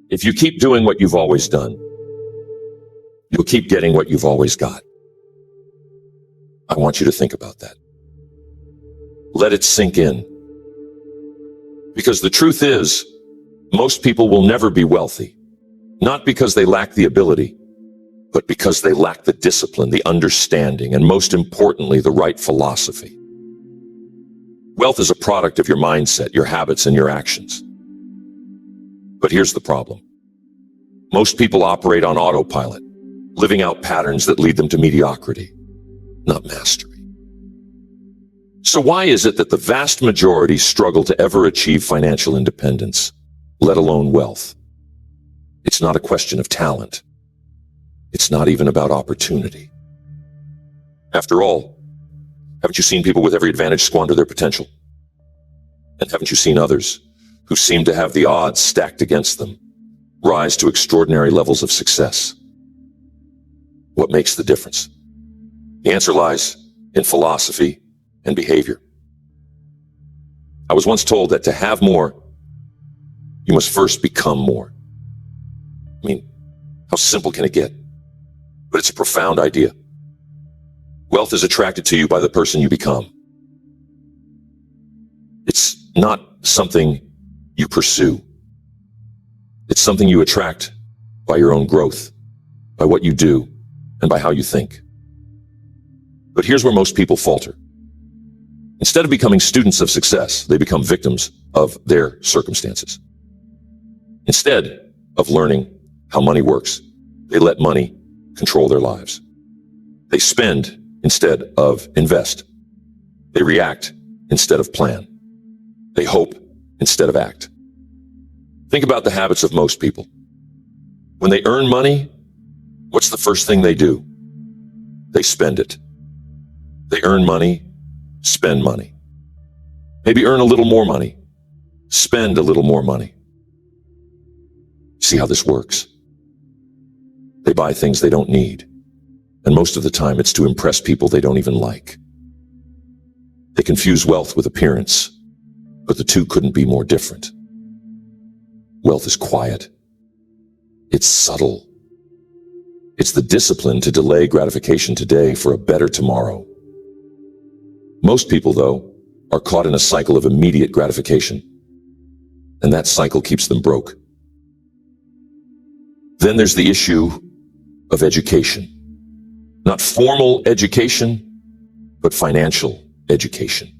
If you keep doing what you've always done, you'll keep getting what you've always got. I want you to think about that. Let it sink in. Because the truth is, most people will never be wealthy, not because they lack the ability, but because they lack the discipline, the understanding, and most importantly, the right philosophy. Wealth is a product of your mindset, your habits, and your actions. But here's the problem. Most people operate on autopilot, living out patterns that lead them to mediocrity, not mastery. So why is it that the vast majority struggle to ever achieve financial independence, let alone wealth? It's not a question of talent. It's not even about opportunity. After all, haven't you seen people with every advantage squander their potential? And haven't you seen others who seem to have the odds stacked against them rise to extraordinary levels of success? What makes the difference? The answer lies in philosophy and behavior. I was once told that to have more, you must first become more. I mean, how simple can it get? But it's a profound idea. Wealth is attracted to you by the person you become. It's not something you pursue. It's something you attract by your own growth, by what you do, and by how you think. But here's where most people falter. Instead of becoming students of success, they become victims of their circumstances. Instead of learning how money works, they let money control their lives. They spend instead of invest. They react instead of plan. They hope instead of act. Think about the habits of most people. When they earn money, what's the first thing they do? They spend it. They earn money, spend money. Maybe earn a little more money, spend a little more money. See how this works? They buy things they don't need, and most of the time it's to impress people they don't even like. They confuse wealth with appearance, but the two couldn't be more different. Wealth is quiet. It's subtle. It's the discipline to delay gratification today for a better tomorrow. Most people, though, are caught in a cycle of immediate gratification, and that cycle keeps them broke. Then there's the issue of education. Not formal education, but financial education.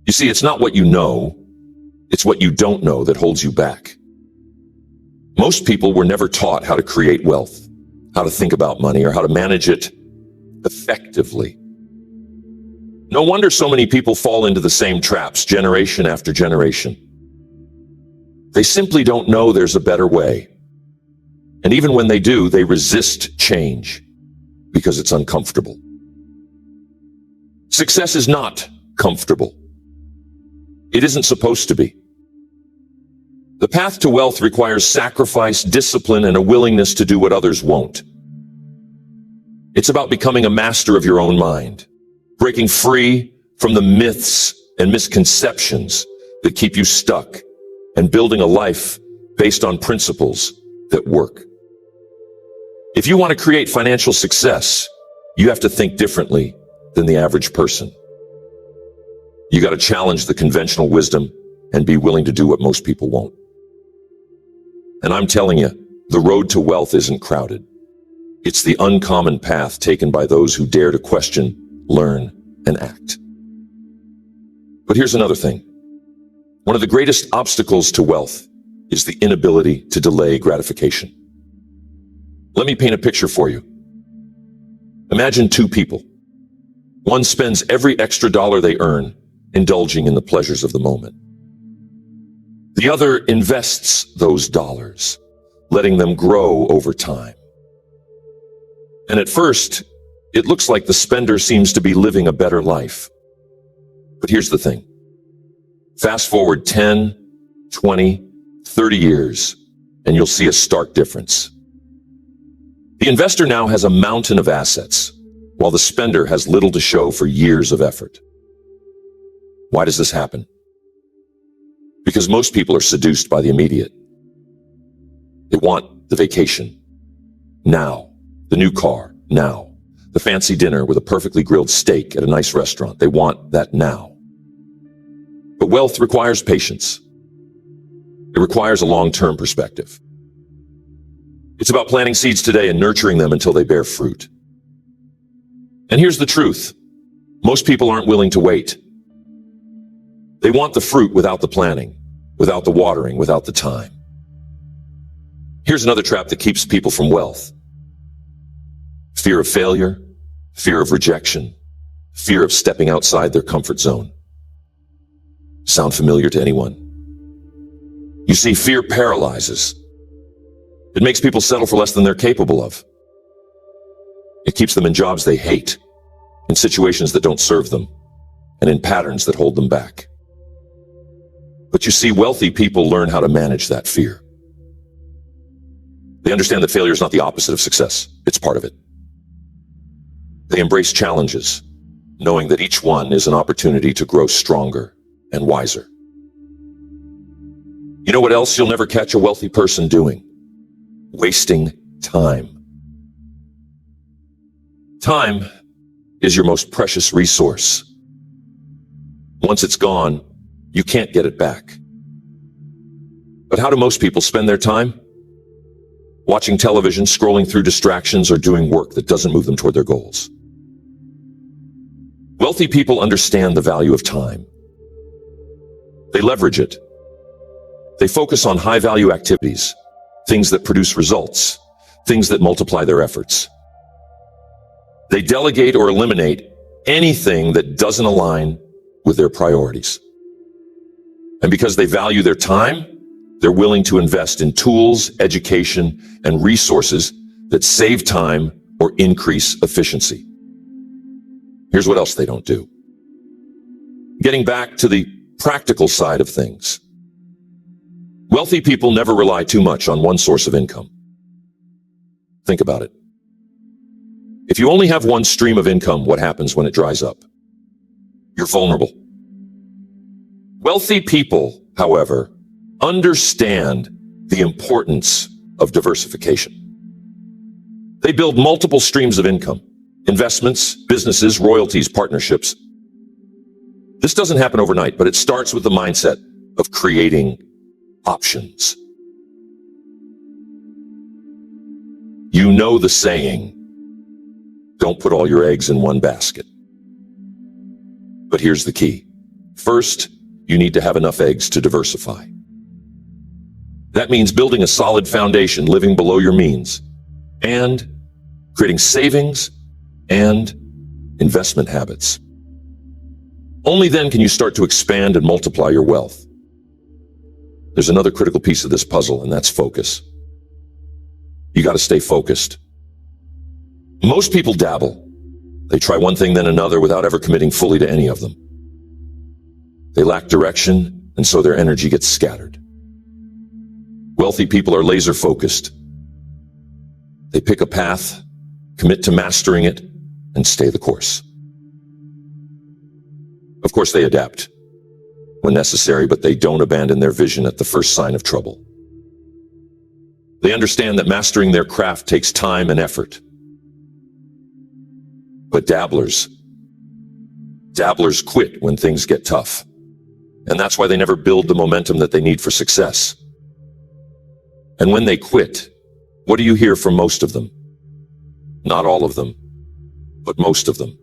You see, it's not what you know, it's what you don't know that holds you back. Most people were never taught how to create wealth, how to think about money, or how to manage it effectively. No wonder so many people fall into the same traps generation after generation. They simply don't know there's a better way. And even when they do, they resist change because it's uncomfortable. Success is not comfortable. It isn't supposed to be. The path to wealth requires sacrifice, discipline, and a willingness to do what others won't. It's about becoming a master of your own mind, breaking free from the myths and misconceptions that keep you stuck, and building a life based on principles that work. If you want to create financial success, you have to think differently than the average person. You got to challenge the conventional wisdom and be willing to do what most people won't. And I'm telling you, the road to wealth isn't crowded. It's the uncommon path taken by those who dare to question, learn, and act. But here's another thing. One of the greatest obstacles to wealth is the inability to delay gratification. Let me paint a picture for you. Imagine two people. One spends every extra dollar they earn indulging in the pleasures of the moment. The other invests those dollars, letting them grow over time. And at first, it looks like the spender seems to be living a better life. But here's the thing. Fast forward 10, 20, 30 years, and you'll see a stark difference. The investor now has a mountain of assets, while the spender has little to show for years of effort. Why does this happen? Because most people are seduced by the immediate. They want the vacation now, the new car now, the fancy dinner with a perfectly grilled steak at a nice restaurant. They want that now. But wealth requires patience. It requires a long-term perspective. It's about planting seeds today and nurturing them until they bear fruit. And here's the truth. Most people aren't willing to wait. They want the fruit without the planting, without the watering, without the time. Here's another trap that keeps people from wealth. Fear of failure, fear of rejection, fear of stepping outside their comfort zone. Sound familiar to anyone? You see, fear paralyzes. It makes people settle for less than they're capable of. It keeps them in jobs they hate, in situations that don't serve them, and in patterns that hold them back. But you see, wealthy people learn how to manage that fear. They understand that failure is not the opposite of success. It's part of it. They embrace challenges, knowing that each one is an opportunity to grow stronger and wiser. You know what else you'll never catch a wealthy person doing? Wasting time. Time is your most precious resource. Once it's gone, you can't get it back. But how do most people spend their time? Watching television, scrolling through distractions, or doing work that doesn't move them toward their goals. Wealthy people understand the value of time. They leverage it. They focus on high-value activities, things that produce results, things that multiply their efforts. They delegate or eliminate anything that doesn't align with their priorities. And because they value their time, they're willing to invest in tools, education, and resources that save time or increase efficiency. Here's what else they don't do. Getting back to the practical side of things. Wealthy people never rely too much on one source of income. Think about it. If you only have one stream of income, what happens when it dries up? You're vulnerable. Wealthy people, however, understand the importance of diversification. They build multiple streams of income, investments, businesses, royalties, partnerships. This doesn't happen overnight, but it starts with the mindset of creating options. You know the saying, don't put all your eggs in one basket. But here's the key. First, you need to have enough eggs to diversify. That means building a solid foundation, living below your means, and creating savings and investment habits. Only then can you start to expand and multiply your wealth. There's another critical piece of this puzzle, and that's focus. You got to stay focused. Most people dabble. They try one thing, then another, without ever committing fully to any of them. They lack direction, and so their energy gets scattered. Wealthy people are laser focused. They pick a path, commit to mastering it, and stay the course. Of course, they adapt when necessary, but they don't abandon their vision at the first sign of trouble. They understand that mastering their craft takes time and effort. But dabblers quit when things get tough. And that's why they never build the momentum that they need for success. And when they quit, what do you hear from most of them? Not all of them, but most of them.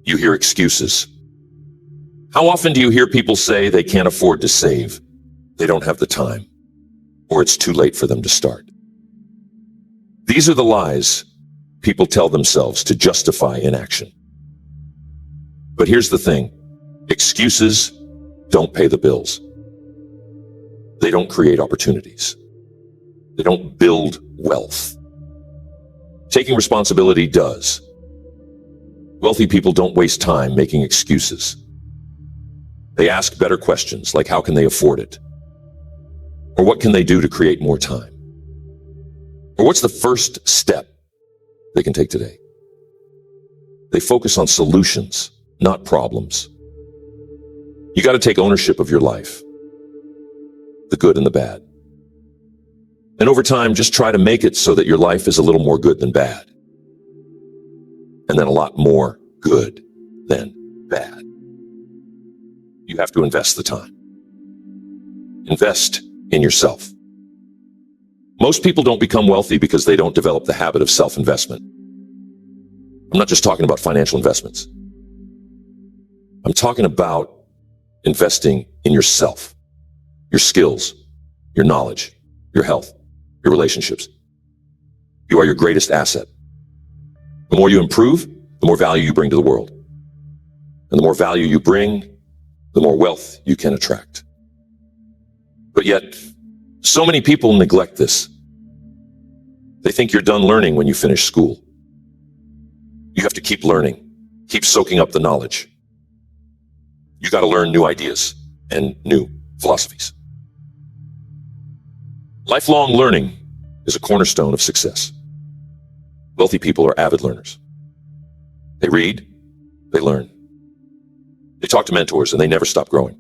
You hear excuses. How often do you hear people say they can't afford to save, they don't have the time, or it's too late for them to start? These are the lies people tell themselves to justify inaction. But here's the thing. Excuses don't pay the bills. They don't create opportunities. They don't build wealth. Taking responsibility does. Wealthy people don't waste time making excuses. They ask better questions like how can they afford it? Or what can they do to create more time? Or what's the first step they can take today? They focus on solutions, not problems. You got to take ownership of your life, the good and the bad. And over time, just try to make it so that your life is a little more good than bad. And then a lot more good than bad. You have to invest the time. Invest in yourself. Most people don't become wealthy because they don't develop the habit of self-investment. I'm not just talking about financial investments. I'm talking about investing in yourself, your skills, your knowledge, your health, your relationships. You are your greatest asset. The more you improve, the more value you bring to the world. And the more value you bring, the more wealth you can attract. But yet, so many people neglect this. They think you're done learning when you finish school. You have to keep learning, keep soaking up the knowledge. You got to learn new ideas and new philosophies. Lifelong learning is a cornerstone of success. Wealthy people are avid learners. They read, they learn. They talk to mentors, and they never stop growing.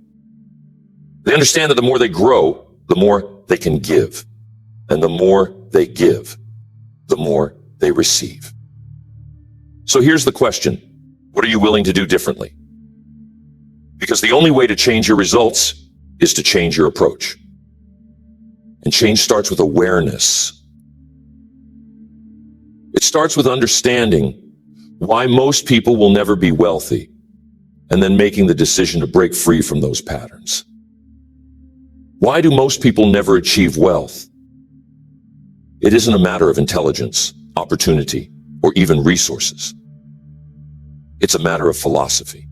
They understand that the more they grow, the more they can give. And the more they give, the more they receive. So here's the question. What are you willing to do differently? Because the only way to change your results is to change your approach. And change starts with awareness. It starts with understanding why most people will never be wealthy, and then making the decision to break free from those patterns. Why do most people never achieve wealth? It isn't a matter of intelligence, opportunity, or even resources. It's a matter of philosophy.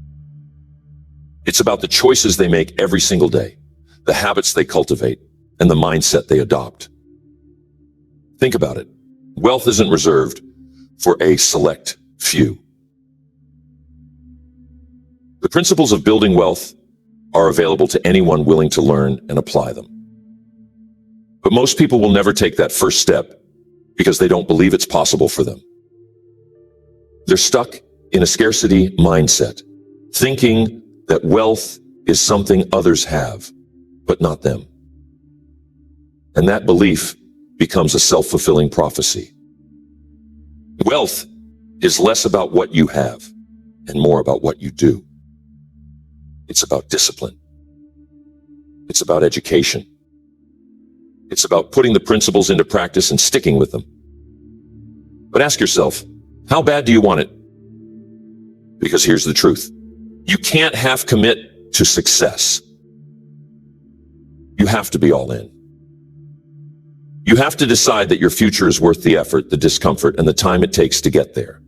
It's about the choices they make every single day, the habits they cultivate, and the mindset they adopt. Think about it. Wealth isn't reserved for a select few. The principles of building wealth are available to anyone willing to learn and apply them. But most people will never take that first step because they don't believe it's possible for them. They're stuck in a scarcity mindset, thinking that wealth is something others have, but not them. And that belief becomes a self-fulfilling prophecy. Wealth is less about what you have and more about what you do. It's about discipline. It's about education. It's about putting the principles into practice and sticking with them. But ask yourself, how bad do you want it? Because here's the truth. You can't half commit to success. You have to be all in. You have to decide that your future is worth the effort, the discomfort, and the time it takes to get there.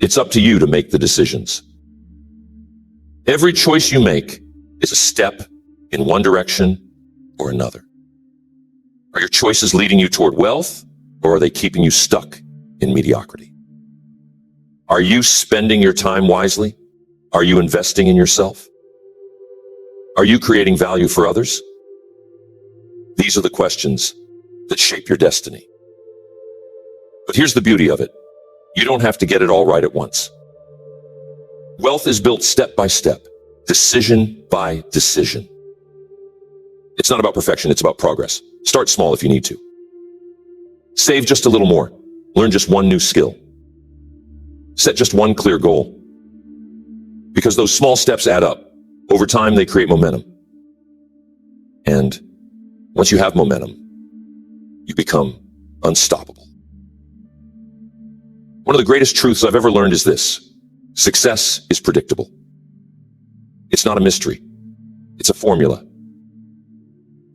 It's up to you to make the decisions. Every choice you make is a step in one direction or another. Are your choices leading you toward wealth, or are they keeping you stuck in mediocrity? Are you spending your time wisely? Are you investing in yourself? Are you creating value for others? These are the questions that shape your destiny. But here's the beauty of it. You don't have to get it all right at once. Wealth is built step by step, decision by decision. It's not about perfection, it's about progress. Start small if you need to. Save just a little more. Learn just one new skill. Set just one clear goal. Because those small steps add up. Over time, they create momentum. And once you have momentum, you become unstoppable. One of the greatest truths I've ever learned is this. Success is predictable. It's not a mystery. It's a formula.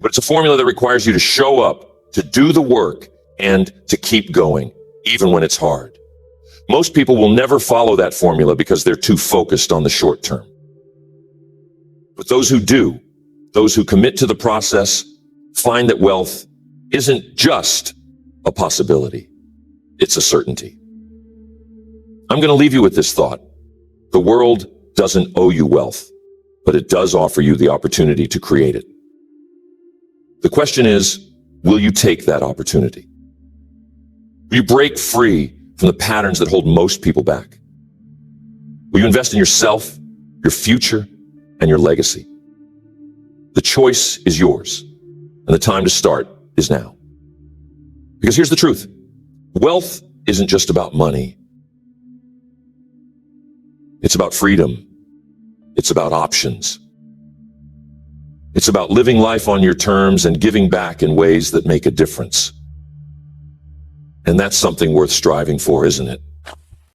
But it's a formula that requires you to show up, to do the work, and to keep going, even when it's hard. Most people will never follow that formula because they're too focused on the short term. But those who do, those who commit to the process, find that wealth isn't just a possibility. It's a certainty. I'm going to leave you with this thought. The world doesn't owe you wealth, but it does offer you the opportunity to create it. The question is, will you take that opportunity? Will you break free from the patterns that hold most people back? Will you invest in yourself, your future, and your legacy? The choice is yours, and the time to start is now. Because here's the truth. Wealth isn't just about money. It's about freedom. It's about options. It's about living life on your terms and giving back in ways that make a difference. And that's something worth striving for, isn't it?